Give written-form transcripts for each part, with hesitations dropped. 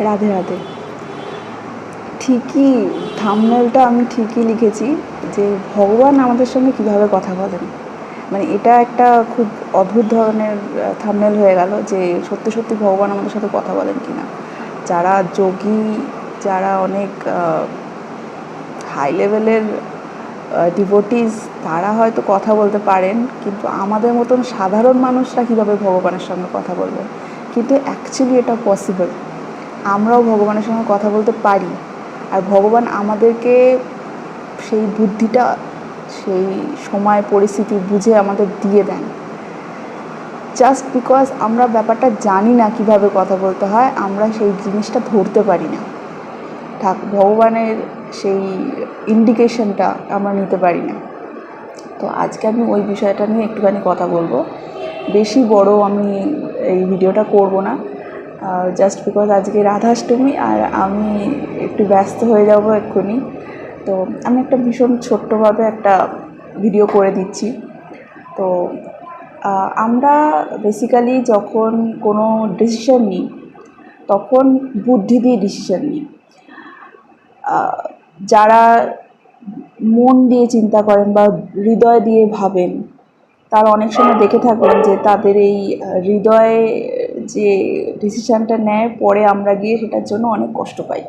রাধে রাধে। ঠিকই, থাম্বনেলটা আমি ঠিকই লিখেছি যে ভগবান আমাদের সঙ্গে কীভাবে কথা বলেন। মানে এটা একটা খুব অদ্ভুত ধরনের থাম্বনেল হয়ে গেল যে সত্যি সত্যি ভগবান আমাদের সাথে কথা বলেন কি না। যারা যোগী, যারা অনেক হাই লেভেলের ডিভোটিস, তারা হয়তো কথা বলতে পারেন, কিন্তু আমাদের মতন সাধারণ মানুষরা কীভাবে ভগবানের সঙ্গে কথা বলবে। কিন্তু অ্যাকচুয়ালি এটা পসিবল, আমরাও ভগবানের সঙ্গে কথা বলতে পারি। আর ভগবান আমাদেরকে সেই বুদ্ধিটা সেই সময় পরিস্থিতি বুঝে আমাদের দিয়ে দেন। জাস্ট বিকজ আমরা ব্যাপারটা জানি না কীভাবে কথা বলতে হয়, আমরা সেই জিনিসটা ধরতে পারি না, ভগবানের সেই ইন্ডিকেশনটা আমরা নিতে পারি না। তো আজকে আমি ওই বিষয়টা নিয়ে একটুখানি কথা বলবো। বেশি বড় আমি এই ভিডিওটা করব না, জাস্ট বিকজ আজকে রাধাষ্টমী আর আমি একটু ব্যস্ত হয়ে যাব এক্ষুনি। তো আমি একটা ভীষণ ছোট্টভাবে একটা ভিডিও করে দিচ্ছি। তো আমরা বেসিক্যালি যখন কোনো ডিসিশন নিই তখন বুদ্ধি দিয়ে ডিসিশন নিই। যারা মন দিয়ে চিন্তা করেন বা হৃদয় দিয়ে ভাবেন, তারা অনেক সময় দেখে থাকবেন যে তাদের এই হৃদয়ে যে ডিসিশানটা নেয়, পরে আমরা গিয়ে সেটার জন্য অনেক কষ্ট পাই।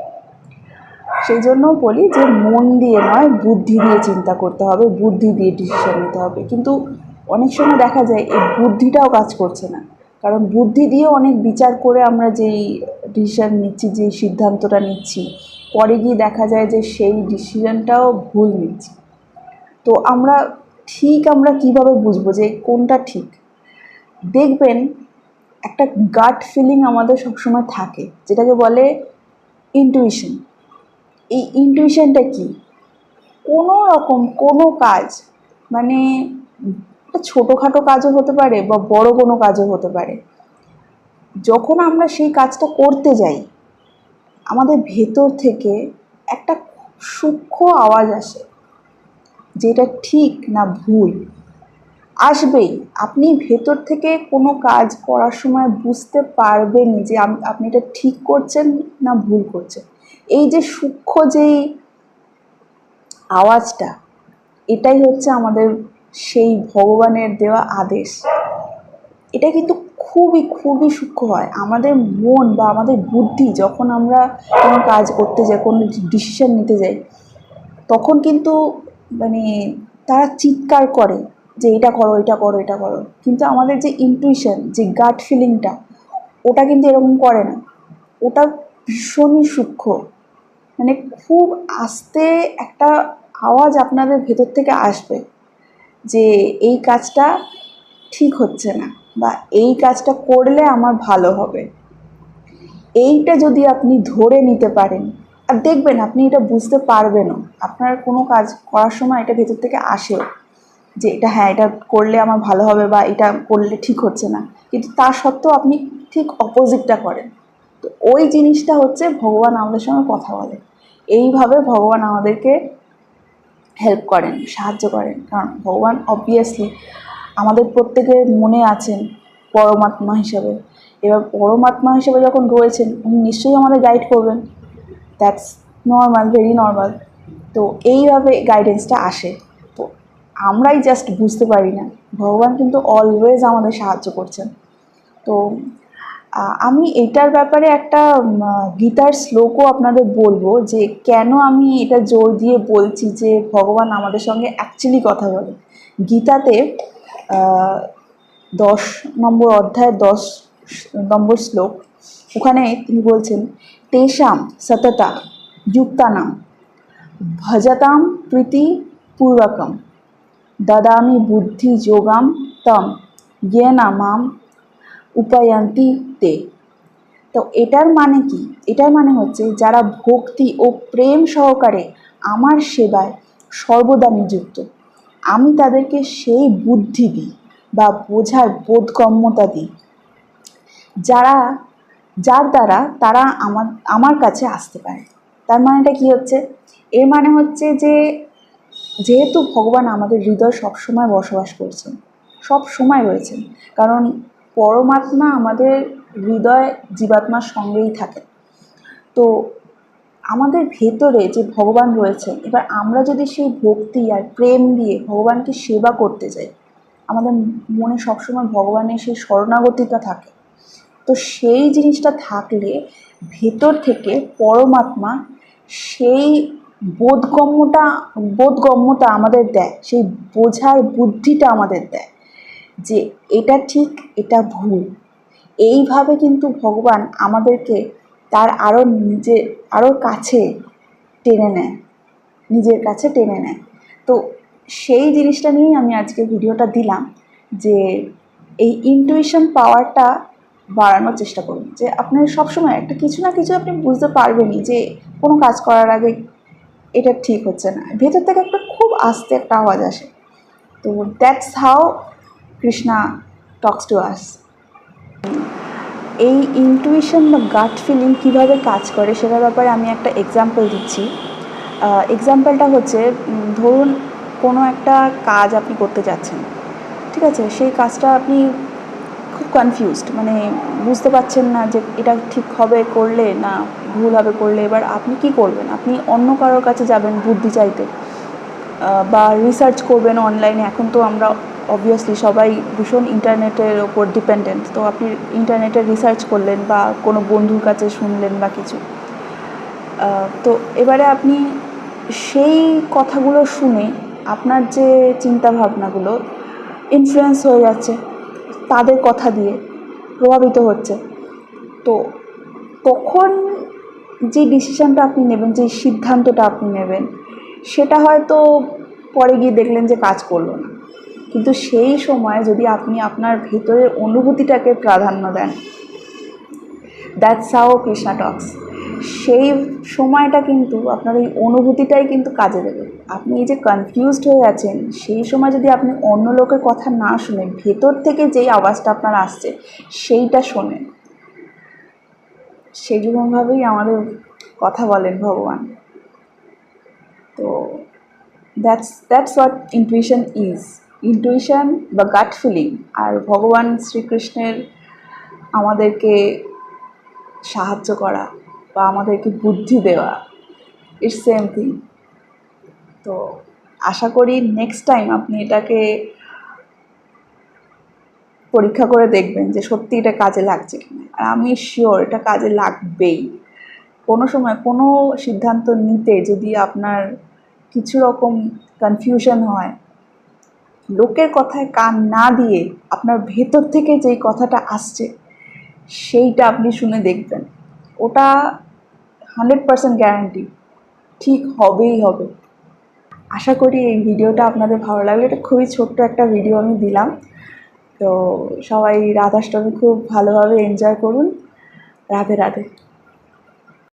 সেই জন্য বলি যে মন দিয়ে নয়, বুদ্ধি দিয়ে চিন্তা করতে হবে, বুদ্ধি দিয়ে ডিসিশান নিতে হবে। কিন্তু অনেক সময় দেখা যায় এই বুদ্ধিটাও কাজ করছে না, কারণ বুদ্ধি দিয়েও অনেক বিচার করে আমরা যেই ডিসিশান নিচ্ছি, যেই সিদ্ধান্তটা নিচ্ছি, পরে গিয়ে দেখা যায় যে সেই ডিসিশানটাও ভুল নিচ্ছি। তো আমরা কীভাবে বুঝবো যে কোনটা ঠিক? দেখবেন একটা গাট ফিলিং আমাদের সবসময় থাকে, যেটাকে বলে ইনটুইশন। এই ইনটুইশনটা কি? কোনো রকম কোনো কাজ, মানে ছোটোখাটো কাজও হতে পারে বা বড় কোনো কাজও হতে পারে, যখন আমরা সেই কাজটা করতে যাই, আমাদের ভেতর থেকে একটা সূক্ষ্ম আওয়াজ আসে, যেটা ঠিক না ভুল আসবেই। আপনি ভেতর থেকে কোনো কাজ করার সময় বুঝতে পারবেনই যে আপনি এটা ঠিক করছেন না ভুল করছেন। এই যে সূক্ষ্ম যেই আওয়াজটা, এটাই হচ্ছে আমাদের সেই ভগবানের দেওয়া আদেশ। এটা কিন্তু খুবই খুবই সূক্ষ্ম হয়। আমাদের মন বা আমাদের বুদ্ধি যখন আমরা কোনো কাজ করতে যাই, কোনো ডিসিশন নিতে যাই, তখন কিন্তু মানে তারা চিৎকার করে যে এটা করো, এটা করো, এটা করো। কিন্তু আমাদের যে ইনটুইশন, যে গাট ফিলিংটা, ওটা কিন্তু এরকম করে না। ওটা ভীষণই সূক্ষ্ম, মানে খুব আস্তে একটা আওয়াজ আপনাদের ভেতর থেকে আসবে যে এই কাজটা ঠিক হচ্ছে না, বা এই কাজটা করলে আমার ভালো হবে। এইটা যদি আপনি ধরে নিতে পারেন, আর দেখবেন আপনি এটা বুঝতে পারবেনও, আপনার কোনো কাজ করার সময় এটা ভেতর থেকে আসেও যে এটা হ্যাঁ, এটা করলে আমার ভালো হবে বা এটা করলে ঠিক হচ্ছে না, কিন্তু তা সত্ত্বেও আপনি ঠিক অপোজিটটা করেন। তো ওই জিনিসটা হচ্ছে ভগবান আমাদের সঙ্গে কথা বলে। এইভাবে ভগবান আমাদেরকে হেল্প করেন, সাহায্য করেন। কারণ ভগবান অবভিয়াসলি আমাদের প্রত্যেকের মনে আছেন পরমাত্মা হিসাবে। এবার পরমাত্মা হিসেবে যখন রয়েছেন, উনি নিশ্চয়ই আমাদের গাইড করবেন। That's normal, very normal. তো এইভাবে গাইডেন্সটা আসে। তো আমরাই জাস্ট বুঝতে পারি না, ভগবান কিন্তু অলওয়েজ আমাদের সাহায্য করছেন। তো আমি এটার ব্যাপারে একটা গীতার শ্লোকও আপনাদের বলবো, যে কেন আমি এটা জোর দিয়ে বলছি যে ভগবান আমাদের সঙ্গে অ্যাকচুয়ালি কথা বলে। গীতাতে 10 নম্বর অধ্যায় 10 নম্বর শ্লোক, ওখানে তিনি বলছেন, তেষাম সততা যুক্তানাম ভজতাম প্রীতি পূর্বকম দদামি বুদ্ধি যোগাম তম ইয়েনা মাম উপায়ন্তি তে। তো এটার মানে কি? এটার মানে হচ্ছে যারা ভক্তি ও প্রেম সহকারে আমার সেবায় সর্বদা নিযুক্ত, আমি তাদেরকে সেই বুদ্ধি দিই বা বোঝার বোধগম্যতা দিই, যার দ্বারা তারা আমার কাছে আসতে পারে। তার মানেটা কি হচ্ছে? এর মানে হচ্ছে যে যেহেতু ভগবান আমাদের হৃদয় সবসময় বসবাস করছেন, সব সময় রয়েছেন, কারণ পরমাত্মা আমাদের হৃদয় জীবাত্মার সঙ্গেই থাকেন। তো আমাদের ভেতরে যে ভগবান রয়েছেন, এবার আমরা যদি সেই ভক্তি আর প্রেম দিয়ে ভগবানকে সেবা করতে যাই, আমাদের মনে সবসময় ভগবানের সেই শরণাগতিটা থাকে, তো সেই জিনিসটা থাকলে ভেতর থেকে পরমাত্মা সেই বোধগম্যতা আমাদের দেয়, সেই বোঝার বুদ্ধিটা আমাদের দেয় যে এটা ঠিক, এটা ভুল। এইভাবে কিন্তু ভগবান আমাদেরকে তার আরও কাছে টেনে নেয়, নিজের কাছে টেনে নেয়। তো সেই জিনিসটা নিয়েই আমি আজকে ভিডিওটা দিলাম, যে এই ইনটুইশন পাওয়ারটা বাড়ানোর চেষ্টা করুন, যে আপনার সবসময় একটা কিছু না কিছু আপনি বুঝতে পারবেনই যে কোনো কাজ করার আগে এটা ঠিক হচ্ছে না, ভেতর থেকে একটা খুব আস্তে একটা আওয়াজ আসে। তো that's how Krishna Tux to us. এই ইনটুইশন বা গাট ফিলিং কীভাবে কাজ করে সেটার ব্যাপারে আমি একটা এক্সাম্পল দিচ্ছি। এক্সাম্পলটা হচ্ছে, ধরুন কোনো একটা কাজ আপনি করতে যাচ্ছেন, ঠিক আছে, সেই কাজটা আপনি খুব কনফিউজড, মানে বুঝতে পারছেন না যে এটা ঠিক হবে করলে না ভুল হবে করলে। এবার আপনি কি করবেন? আপনি অন্য কারোর কাছে যাবেন বুদ্ধি চাইতে, বা রিসার্চ করবেন অনলাইনে। এখন তো আমরা অবভিয়াসলি সবাই ভীষণ ইন্টারনেটের ওপর ডিপেন্ডেন্ট, তো আপনি ইন্টারনেটে রিসার্চ করলেন বা কোনো বন্ধুর কাছে শুনলেন বা কিছু। তো এবারে আপনি সেই কথাগুলো শুনে আপনার যে চিন্তাভাবনাগুলো ইনফ্লুয়েন্স হয়ে যাচ্ছে, তাদের কথা দিয়ে প্রভাবিত হচ্ছে। তো তখন যে ডিসিশানটা আপনি নেবেন, যে সিদ্ধান্তটা আপনি নেবেন, সেটা হয়তো পরে গিয়ে দেখলেন যে কাজ করলো না, কিন্তু সেই সময় যদি আপনি আপনার ভেতরের অনুভূতিটাকে প্রাধান্য দেন, দ্যাটস হাউ কৃষ্ণা টক্স, সেই সময়টা কিন্তু আপনার এই অনুভূতিটাই কিন্তু কাজে দেবে। আপনি এই যে কনফিউজড হয়ে আছেন, সেই সময় যদি আপনি অন্য লোকের কথা না শুনে ভেতর থেকে যেই আওয়াজটা আপনার আসছে সেইটা শোনেন, সেরকমভাবেই আমাদের কথা বলেন ভগবান। তো that's what intuition is. Intuition বা গাট ফিলিং আর ভগবান শ্রীকৃষ্ণের আমাদেরকে সাহায্য করা বা আমাদেরকে বুদ্ধি দেওয়া, ইটস সেম থিং। তো আশা করি নেক্সট টাইম আপনি এটাকে পরীক্ষা করে দেখবেন যে সত্যি এটা কাজে লাগছে কিনা। আর আমি শিওর এটা কাজে লাগবেই। কোনো সময় কোনো সিদ্ধান্ত নিতে যদি আপনার কিছু রকম কনফিউশন হয়, লোকের কথায় কান না দিয়ে আপনার ভেতর থেকে যেই কথাটা আসছে সেইটা আপনি শুনে দেখবেন, ওটা 100% গ্যারান্টি ঠিক হবেই হবে। আশা করি এই ভিডিওটা আপনাদের ভালো লাগলো। এটা খুবই ছোট্ট একটা ভিডিও আমি দিলাম। তো সবাই রাধাষ্টমী খুব ভালোভাবে এনজয় করুন। রাধে রাধে।